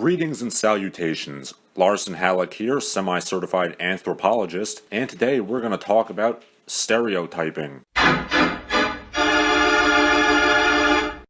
Greetings and salutations. Larson Halleck here, semi-certified anthropologist, and today we're going to talk about stereotyping.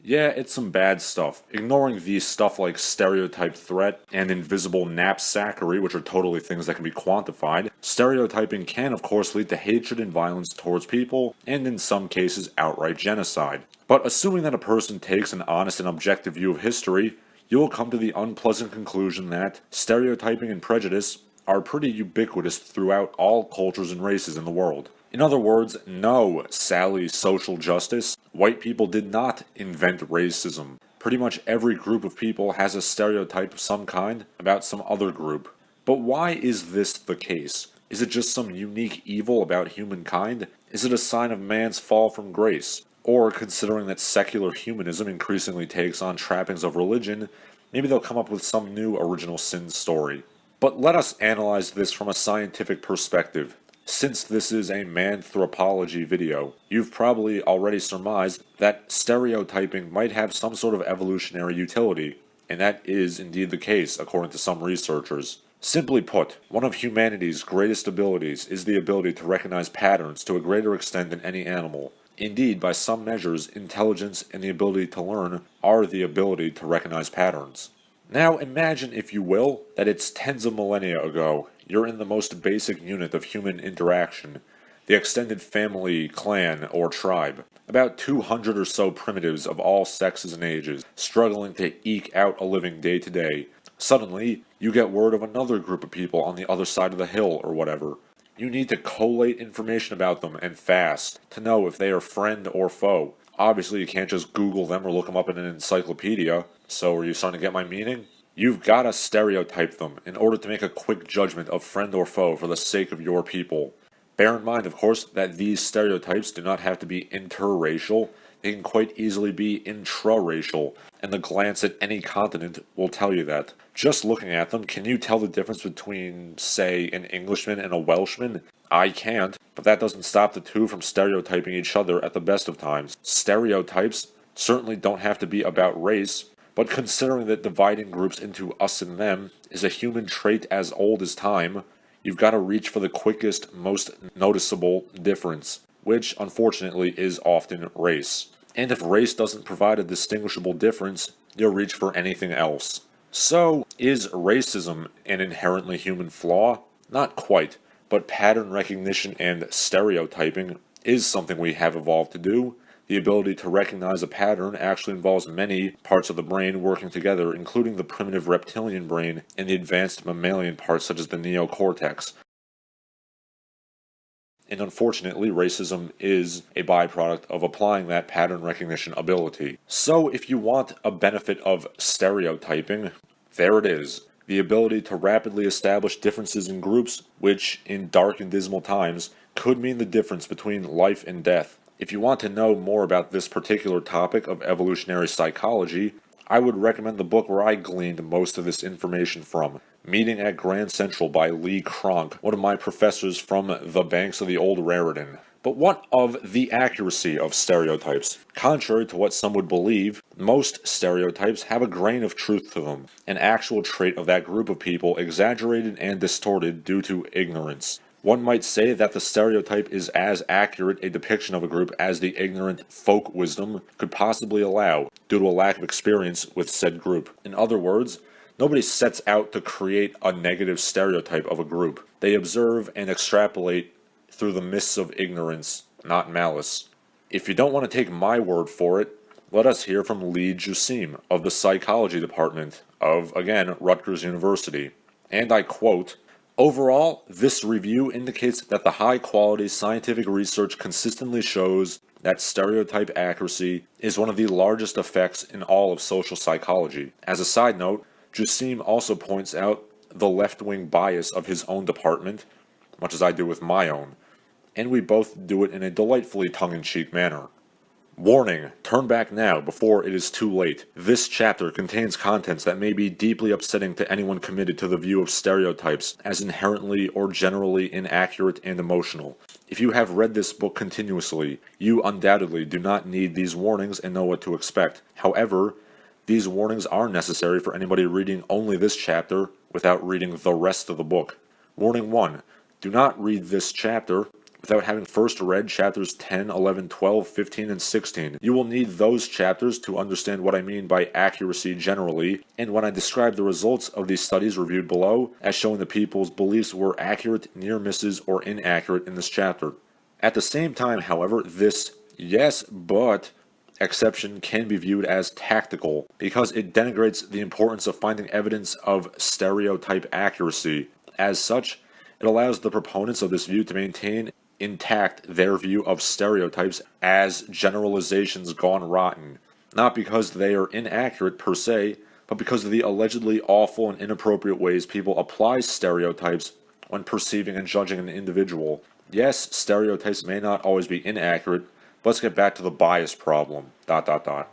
Yeah, it's some bad stuff. Ignoring the stuff like stereotype threat and invisible knapsackery, which are totally things that can be quantified, stereotyping can of course lead to hatred and violence towards people, and in some cases outright genocide. But assuming that a person takes an honest and objective view of history, you will come to the unpleasant conclusion that stereotyping and prejudice are pretty ubiquitous throughout all cultures and races in the world. In other words, no, Sally social justice, white people did not invent racism. Pretty much every group of people has a stereotype of some kind about some other group. But why is this the case? Is it just some unique evil about humankind? Is it a sign of man's fall from grace? Or, considering that secular humanism increasingly takes on trappings of religion, maybe they'll come up with some new original sin story. But let us analyze this from a scientific perspective. Since this is a Manthropology video, you've probably already surmised that stereotyping might have some sort of evolutionary utility, and that is indeed the case according to some researchers. Simply put, one of humanity's greatest abilities is the ability to recognize patterns to a greater extent than any animal. Indeed, by some measures, intelligence and the ability to learn are the ability to recognize patterns. Now imagine, if you will, that it's tens of millennia ago. You're in the most basic unit of human interaction, the extended family, clan, or tribe. About 200 or so primitives of all sexes and ages, struggling to eke out a living day to day. Suddenly, you get word of another group of people on the other side of the hill or whatever. You need to collate information about them, and fast, to know if they are friend or foe. Obviously, you can't just Google them or look them up in an encyclopedia. So, are you starting to get my meaning? You've got to stereotype them in order to make a quick judgment of friend or foe for the sake of your people. Bear in mind, of course, that these stereotypes do not have to be interracial. They can quite easily be intraracial, and the glance at any continent will tell you that. Just looking at them, can you tell the difference between, say, an Englishman and a Welshman? I can't, but that doesn't stop the two from stereotyping each other at the best of times. Stereotypes certainly don't have to be about race, but considering that dividing groups into us and them is a human trait as old as time, you've got to reach for the quickest, most noticeable difference, which unfortunately is often race. And if race doesn't provide a distinguishable difference, you'll reach for anything else. So, is racism an inherently human flaw? Not quite, but pattern recognition and stereotyping is something we have evolved to do. The ability to recognize a pattern actually involves many parts of the brain working together, including the primitive reptilian brain and the advanced mammalian parts such as the neocortex. And unfortunately, racism is a byproduct of applying that pattern recognition ability. So if you want a benefit of stereotyping, there it is. The ability to rapidly establish differences in groups, which, in dark and dismal times, could mean the difference between life and death. If you want to know more about this particular topic of evolutionary psychology, I would recommend the book where I gleaned most of this information from, Meeting at Grand Central by Lee Cronk, one of my professors from the banks of the old Raritan. But what of the accuracy of stereotypes? Contrary to what some would believe, most stereotypes have a grain of truth to them, an actual trait of that group of people exaggerated and distorted due to ignorance. One might say that the stereotype is as accurate a depiction of a group as the ignorant folk wisdom could possibly allow, due to a lack of experience with said group. In other words, nobody sets out to create a negative stereotype of a group. They observe and extrapolate through the mists of ignorance, not malice. If you don't want to take my word for it, let us hear from Lee Jusim of the Psychology Department of, again, Rutgers University. And I quote, "Overall, this review indicates that the high-quality scientific research consistently shows that stereotype accuracy is one of the largest effects in all of social psychology." As a side note, Jusim also points out the left-wing bias of his own department, much as I do with my own, and we both do it in a delightfully tongue-in-cheek manner. Warning, turn back now before it is too late. This chapter contains contents that may be deeply upsetting to anyone committed to the view of stereotypes as inherently or generally inaccurate and emotional. If you have read this book continuously, you undoubtedly do not need these warnings and know what to expect. However, These warnings are necessary for anybody reading only this chapter without reading the rest of the book. Warning 1. Do not read this chapter without having first read chapters 10, 11, 12, 15, and 16. You will need those chapters to understand what I mean by accuracy generally, and when I describe the results of these studies reviewed below as showing the people's beliefs were accurate, near misses, or inaccurate in this chapter. At the same time, however, this yes, but exception can be viewed as tactical because it denigrates the importance of finding evidence of stereotype accuracy. As such, it allows the proponents of this view to maintain intact their view of stereotypes as generalizations gone rotten, not because they are inaccurate per se, but because of the allegedly awful and inappropriate ways people apply stereotypes when perceiving and judging an individual. Yes, stereotypes may not always be inaccurate, but let's get back to the bias problem. ...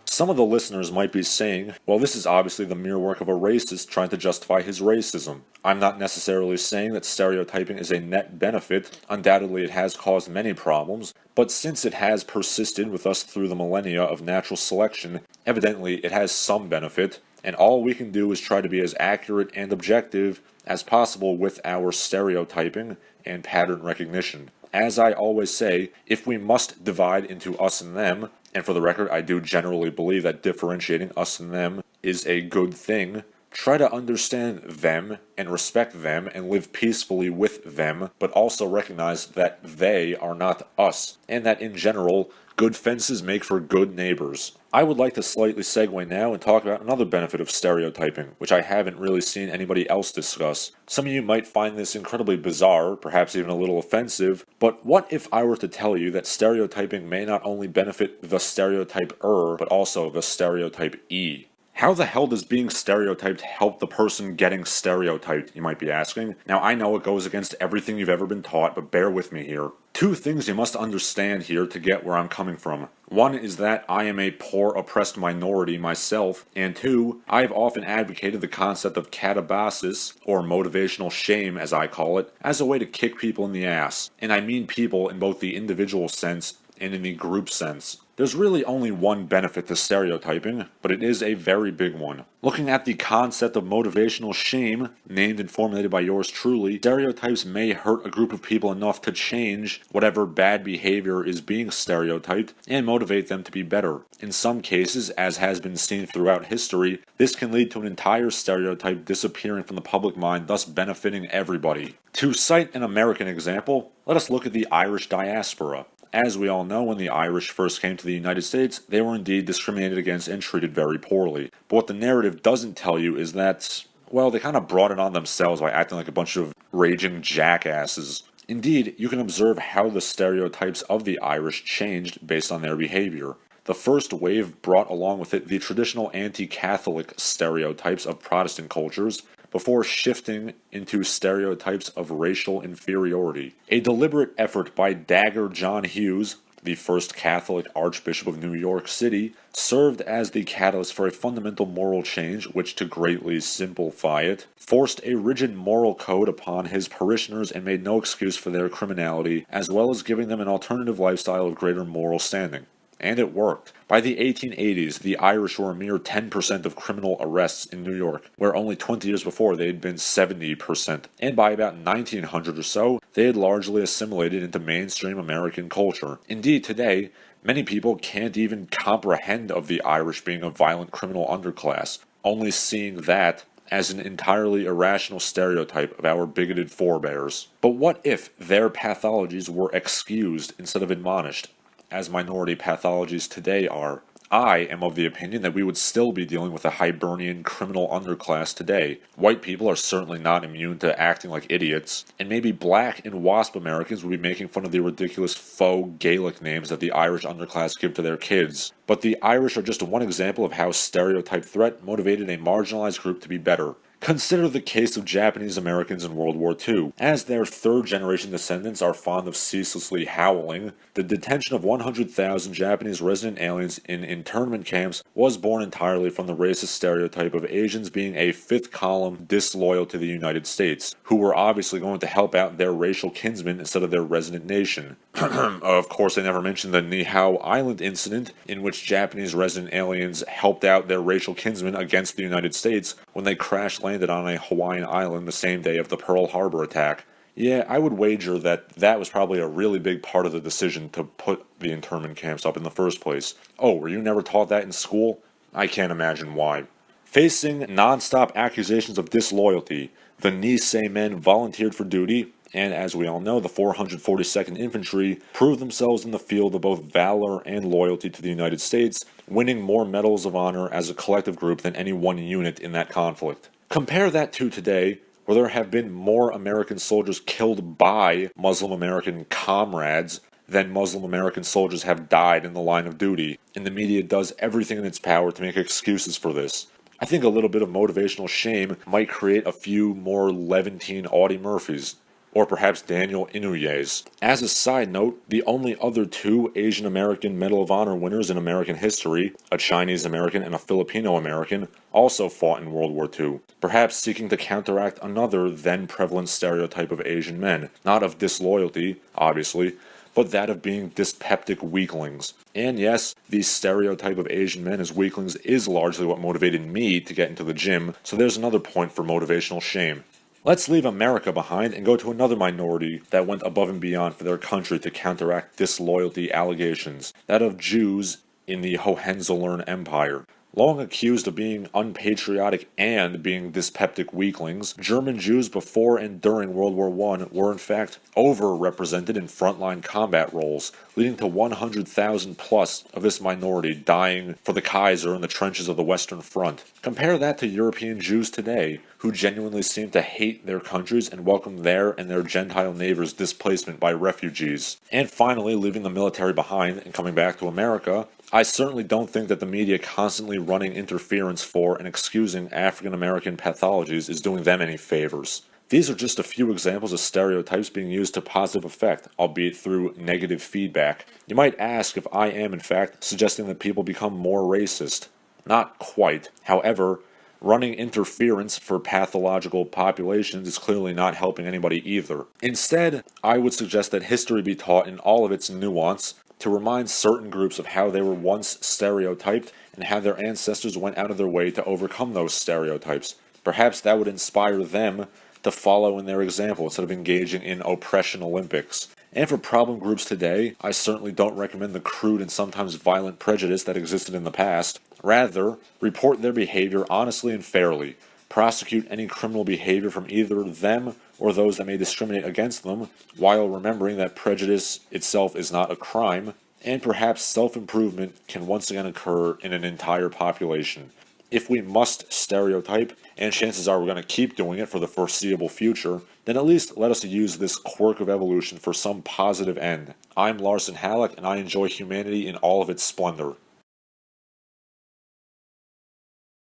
Some of the listeners might be saying, well, this is obviously the mere work of a racist trying to justify his racism. I'm not necessarily saying that stereotyping is a net benefit. Undoubtedly, it has caused many problems, but since it has persisted with us through the millennia of natural selection, evidently it has some benefit, and all we can do is try to be as accurate and objective as possible with our stereotyping and pattern recognition. As I always say, if we must divide into us and them, and for the record, I do generally believe that differentiating us and them is a good thing, try to understand them and respect them and live peacefully with them, but also recognize that they are not us, and that in general, good fences make for good neighbors. I would like to slightly segue now and talk about another benefit of stereotyping, which I haven't really seen anybody else discuss. Some of you might find this incredibly bizarre, perhaps even a little offensive, but what if I were to tell you that stereotyping may not only benefit the stereotyper, but also the stereotypee? How the hell does being stereotyped help the person getting stereotyped, you might be asking? Now, I know it goes against everything you've ever been taught, but bear with me here. Two things you must understand here to get where I'm coming from. One is that I am a poor, oppressed minority myself, and two, I've often advocated the concept of catabasis, or motivational shame as I call it, as a way to kick people in the ass. And I mean people in both the individual sense and in the group sense. There's really only one benefit to stereotyping, but it is a very big one. Looking at the concept of motivational shame, named and formulated by yours truly, stereotypes may hurt a group of people enough to change whatever bad behavior is being stereotyped and motivate them to be better. In some cases, as has been seen throughout history, this can lead to an entire stereotype disappearing from the public mind, thus benefiting everybody. To cite an American example, let us look at the Irish diaspora. As we all know, when the Irish first came to the United States, they were indeed discriminated against and treated very poorly. But what the narrative doesn't tell you is that, well, they kind of brought it on themselves by acting like a bunch of raging jackasses. Indeed, you can observe how the stereotypes of the Irish changed based on their behavior. The first wave brought along with it the traditional anti-Catholic stereotypes of Protestant cultures, before shifting into stereotypes of racial inferiority. A deliberate effort by Dagger John Hughes, the first Catholic Archbishop of New York City, served as the catalyst for a fundamental moral change which, to greatly simplify it, forced a rigid moral code upon his parishioners and made no excuse for their criminality, as well as giving them an alternative lifestyle of greater moral standing. And it worked. By the 1880s, the Irish were a mere 10% of criminal arrests in New York, where only 20 years before they had been 70%. And by about 1900 or so, they had largely assimilated into mainstream American culture. Indeed, today, many people can't even comprehend of the Irish being a violent criminal underclass, only seeing that as an entirely irrational stereotype of our bigoted forebears. But what if their pathologies were excused instead of admonished, as minority pathologies today are? I am of the opinion that we would still be dealing with a Hibernian criminal underclass today. White people are certainly not immune to acting like idiots, and maybe black and WASP Americans would be making fun of the ridiculous faux Gaelic names that the Irish underclass give to their kids. But the Irish are just one example of how stereotype threat motivated a marginalized group to be better. Consider the case of Japanese Americans in World War II. As their third-generation descendants are fond of ceaselessly howling, the detention of 100,000 Japanese resident aliens in internment camps was born entirely from the racist stereotype of Asians being a fifth-column disloyal to the United States, who were obviously going to help out their racial kinsmen instead of their resident nation. Of course, they never mentioned the Niihau Island incident, in which Japanese resident aliens helped out their racial kinsmen against the United States when they crash-landed on a Hawaiian island the same day of the Pearl Harbor attack. Yeah, I would wager that that was probably a really big part of the decision to put the internment camps up in the first place. Oh, were you never taught that in school? I can't imagine why. Facing non-stop accusations of disloyalty, the Nisei men volunteered for duty, and as we all know, the 442nd Infantry proved themselves in the field of both valor and loyalty to the United States, winning more medals of honor as a collective group than any one unit in that conflict. Compare that to today, where there have been more American soldiers killed by Muslim American comrades than Muslim American soldiers have died in the line of duty, and the media does everything in its power to make excuses for this. I think a little bit of motivational shame might create a few more Levantine Audie Murphys, or perhaps Daniel Inouye's. As a side note, the only other two Asian American Medal of Honor winners in American history, a Chinese American and a Filipino American, also fought in World War II, perhaps seeking to counteract another then prevalent stereotype of Asian men, not of disloyalty, obviously, but that of being dyspeptic weaklings. And yes, the stereotype of Asian men as weaklings is largely what motivated me to get into the gym, so there's another point for motivational shame. Let's leave America behind and go to another minority that went above and beyond for their country to counteract disloyalty allegations, that of Jews in the Hohenzollern Empire. Long accused of being unpatriotic and being dyspeptic weaklings, German Jews before and during World War I were in fact overrepresented in frontline combat roles, leading to 100,000 plus of this minority dying for the Kaiser in the trenches of the Western Front. Compare that to European Jews today, who genuinely seem to hate their countries and welcome their and their Gentile neighbors' displacement by refugees. And finally, leaving the military behind and coming back to America, I certainly don't think that the media constantly running interference for and excusing African American pathologies is doing them any favors. These are just a few examples of stereotypes being used to positive effect, albeit through negative feedback. You might ask if I am, in fact, suggesting that people become more racist. Not quite. However, running interference for pathological populations is clearly not helping anybody either. Instead, I would suggest that history be taught in all of its nuance, to remind certain groups of how they were once stereotyped and how their ancestors went out of their way to overcome those stereotypes. Perhaps that would inspire them to follow in their example instead of engaging in oppression Olympics. And for problem groups today, I certainly don't recommend the crude and sometimes violent prejudice that existed in the past. Rather, report their behavior honestly and fairly. Prosecute any criminal behavior from either them or those that may discriminate against them, while remembering that prejudice itself is not a crime, and perhaps self-improvement can once again occur in an entire population. If we must stereotype, and chances are we're going to keep doing it for the foreseeable future, then at least let us use this quirk of evolution for some positive end. I'm Larson Halleck, and I enjoy humanity in all of its splendor.